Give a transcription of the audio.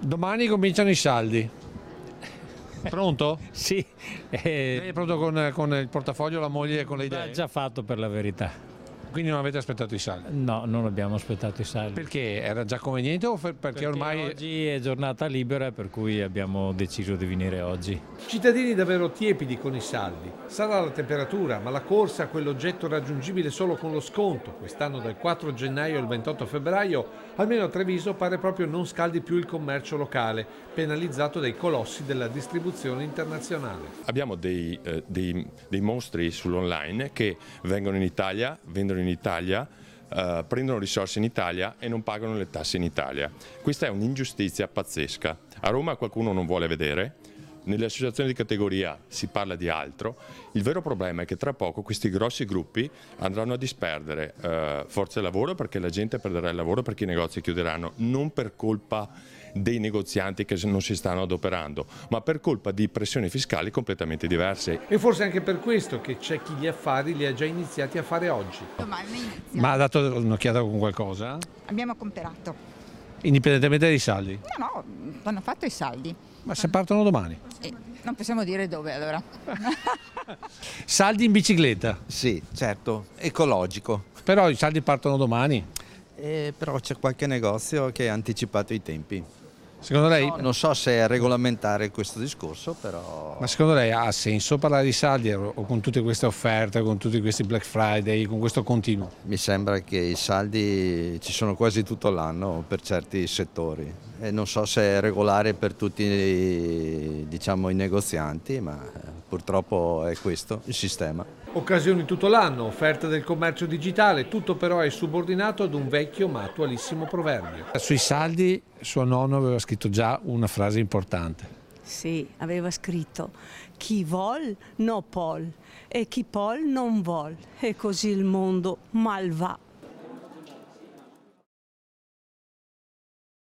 Domani cominciano i saldi. Pronto? Sì, Lei è pronto con il portafoglio, la moglie e con le l'ha idee? già fatto per la verità. Quindi non avete aspettato i saldi? No, non abbiamo aspettato i saldi. Perché era già conveniente o perché ormai... oggi è giornata libera, per cui abbiamo deciso di venire oggi. Cittadini davvero tiepidi con i saldi. Sarà la temperatura, ma la corsa a quell'oggetto raggiungibile solo con lo sconto. Quest'anno dal 4 gennaio al 28 febbraio, almeno a Treviso pare proprio non scaldi più il commercio locale, penalizzato dai colossi della distribuzione internazionale. Abbiamo dei mostri sull'online che vengono in Italia, vendono in Italia, prendono risorse in Italia e non pagano le tasse in Italia. Questa è un'ingiustizia pazzesca. A Roma qualcuno non vuole vedere, nelle associazioni di categoria si parla di altro. Il vero problema è che tra poco questi grossi gruppi andranno a disperdere forze lavoro, perché la gente perderà il lavoro, perché i negozi chiuderanno, non per colpa dei negozianti che non si stanno adoperando, ma per colpa di pressioni fiscali completamente diverse. E forse anche per questo che c'è chi gli affari li ha già iniziati a fare oggi. Domani inizia. Ma ha dato un'occhiata con qualcosa? Abbiamo comprato. Indipendentemente dai saldi? No, hanno fatto i saldi. Ma se partono domani? Non possiamo dire dove allora. Saldi in bicicletta? Sì, certo, ecologico. Però i saldi partono domani. Però c'è qualche negozio che ha anticipato i tempi. Secondo lei? Non so se è regolamentare questo discorso, però... Ma secondo lei ha senso parlare di saldi o con tutte queste offerte, con tutti questi Black Friday, con questo continuo? Mi sembra che i saldi ci sono quasi tutto l'anno per certi settori. E non so se è regolare per tutti i negozianti, ma purtroppo è questo il sistema. Occasioni tutto l'anno, offerte del commercio digitale, tutto però è subordinato ad un vecchio ma attualissimo proverbio. Sui saldi suo nonno aveva scritto già una frase importante. Sì, aveva scritto chi vol no pol e chi pol non vol e così il mondo mal va.